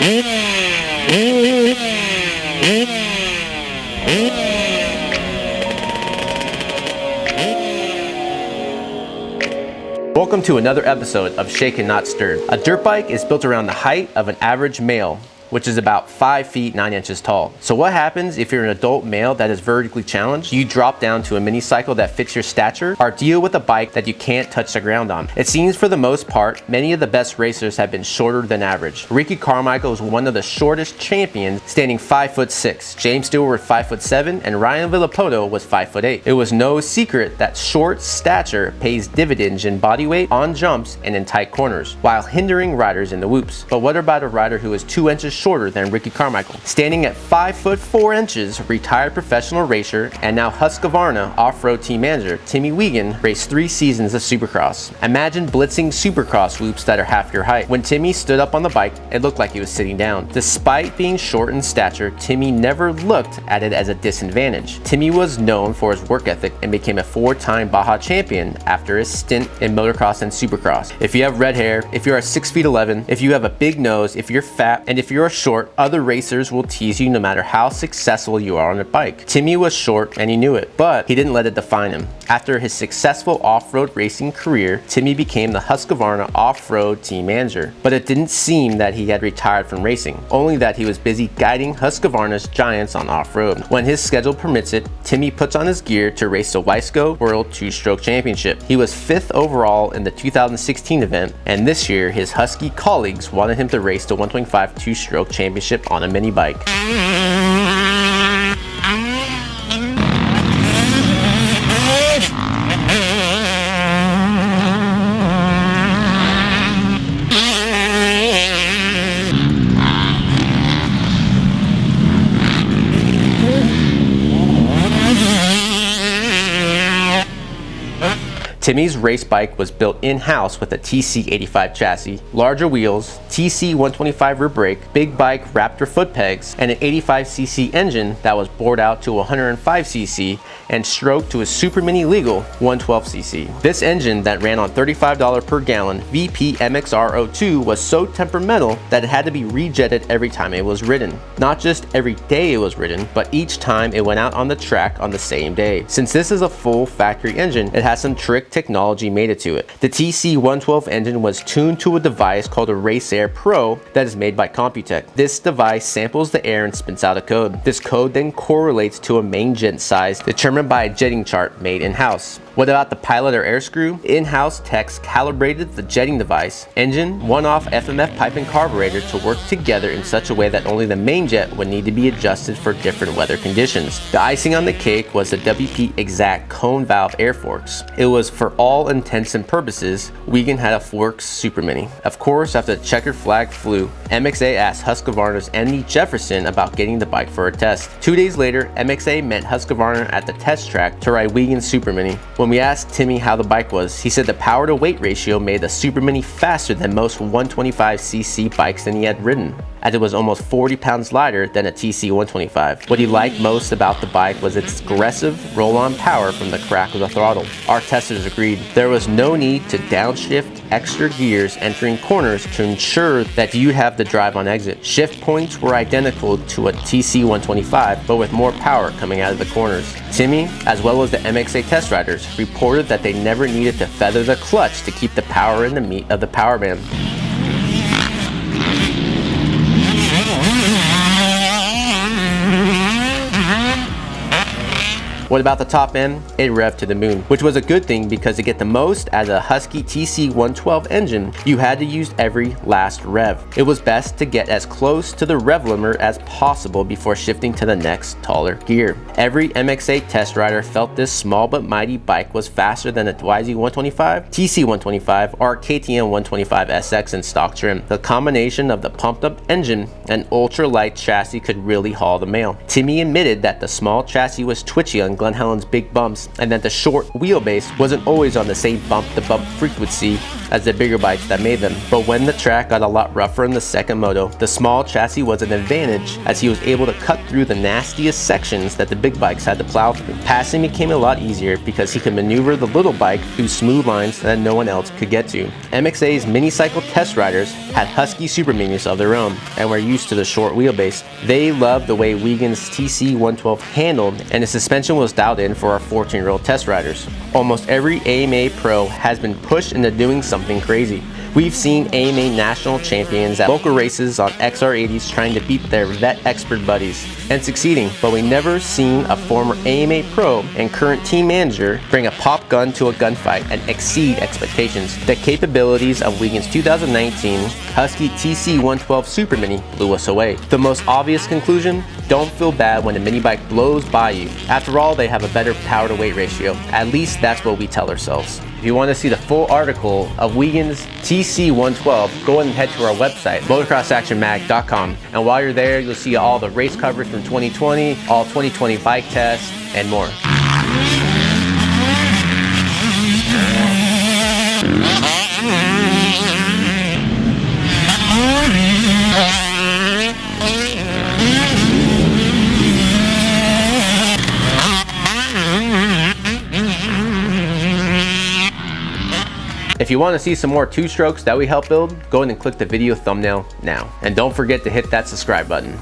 Welcome to another episode of Shaken Not Stirred. A dirt bike is built around the height of an average male, which is about 5 feet 9 inches tall. So what happens if you're an adult male that is vertically challenged? You drop down to a mini cycle that fits your stature, or deal with a bike that you can't touch the ground on. It seems for the most part, many of the best racers have been shorter than average. Ricky Carmichael is one of the shortest champions, standing 5'6". James Stewart was 5'7", and Ryan Villapoto was 5'8". It was no secret that short stature pays dividends in body weight, on jumps, and in tight corners, while hindering riders in the whoops. But what about a rider who is 2 inches shorter than Ricky Carmichael? Standing at 5'4" retired professional racer and now Husqvarna off-road team manager Timmy Wiegand raced 3 seasons of Supercross. Imagine blitzing Supercross whoops that are half your height. When Timmy stood up on the bike, it looked like he was sitting down. Despite being short in stature, Timmy never looked at it as a disadvantage. Timmy was known for his work ethic and became a 4-time Baja champion after his stint in motocross and Supercross. If you have red hair, if you are 6'11", if you have a big nose, if you're fat, and if you're short, other racers will tease you no matter how successful you are on a bike. Timmy was short and he knew it, but he didn't let it define him. After his successful off-road racing career, Timmy became the Husqvarna off-road team manager. But it didn't seem that he had retired from racing, only that he was busy guiding Husqvarna's giants on off-road. When his schedule permits it, Timmy puts on his gear to race the Wiseco World 2-Stroke Championship. He was 5th overall in the 2016 event, and this year his Husky colleagues wanted him to race the 125 2-Stroke Championship on a mini bike. Timmy's race bike was built in-house with a TC85 chassis, larger wheels, TC125 rear brake, big bike Raptor foot pegs, and an 85cc engine that was bored out to 105cc and stroked to a super mini legal 112cc. This engine that ran on $35 per gallon VP MXR02 was so temperamental that it had to be rejetted every time it was ridden. Not just every day it was ridden, but each time it went out on the track on the same day. Since this is a full factory engine, it has some trick technology made it to it. The TC112 engine was tuned to a device called a Race Air Pro that is made by Computech. This device samples the air and spits out a code. This code then correlates to a main jet size determined by a jetting chart made in-house. What about the pilot or air screw? In-house techs calibrated the jetting device, engine, one-off FMF pipe and carburetor to work together in such a way that only the main jet would need to be adjusted for different weather conditions. The icing on the cake was the WP Exact cone valve air forks. It was, for all intents and purposes, Wiegand had a Forks Super Mini. Of course, after the checkered flag flew, MXA asked Husqvarna's Andy Jefferson about getting the bike for a test. 2 days later, MXA met Husqvarna at the test track to ride Wiegand's Super Mini. When we asked Timmy how the bike was, he said the power to weight ratio made the Super Mini faster than most 125cc bikes that he had ridden, as it was almost 40 pounds lighter than a TC125. What he liked most about the bike was its aggressive roll-on power from the crack of the throttle. Our testers agreed. There was no need to downshift extra gears entering corners to ensure that you have the drive on exit. Shift points were identical to a TC125, but with more power coming out of the corners. Timmy, as well as the MXA test riders, reported that they never needed to feather the clutch to keep the power in the meat of the power band. What about the top end? It revved to the moon, which was a good thing because to get the most out of the Husky TC112 engine, you had to use every last rev. It was best to get as close to the rev limiter as possible before shifting to the next taller gear. Every MXA test rider felt this small but mighty bike was faster than a YZ125, TC125, or KTM 125SX in stock trim. The combination of the pumped up engine and ultra light chassis could really haul the mail. Timmy admitted that the small chassis was twitchy on Glen Helen's big bumps, and that the short wheelbase wasn't always on the same bump-to-bump frequency as the bigger bikes that made them. But when the track got a lot rougher in the second moto, the small chassis was an advantage as he was able to cut through the nastiest sections that the big bikes had to plow through. Passing became a lot easier because he could maneuver the little bike through smooth lines that no one else could get to. MXA's mini-cycle test riders had Husky Super Minis of their own and were used to the short wheelbase. They loved the way Wiegand's TC112 handled, and the suspension was dialed in for our 14-year-old test riders. Almost every AMA pro has been pushed into doing something crazy. We've seen AMA national champions at local races on XR80s trying to beat their vet expert buddies and succeeding, but we never seen a former AMA pro and current team manager bring a pop gun to a gunfight and exceed expectations. The capabilities of Wiegand's 2019 Husky TC112 Super Mini blew us away. The most obvious conclusion: don't feel bad when a mini bike blows by you. After all, they have a better power to weight ratio. At least that's what we tell ourselves. If you want to see the full article of Wiegand's TC112, go ahead and head to our website, motocrossactionmag.com. And while you're there, you'll see all the race coverage from 2020, all 2020 bike tests, and more. If you want to see some more two-strokes that we help build, go ahead and click the video thumbnail now. And don't forget to hit that subscribe button.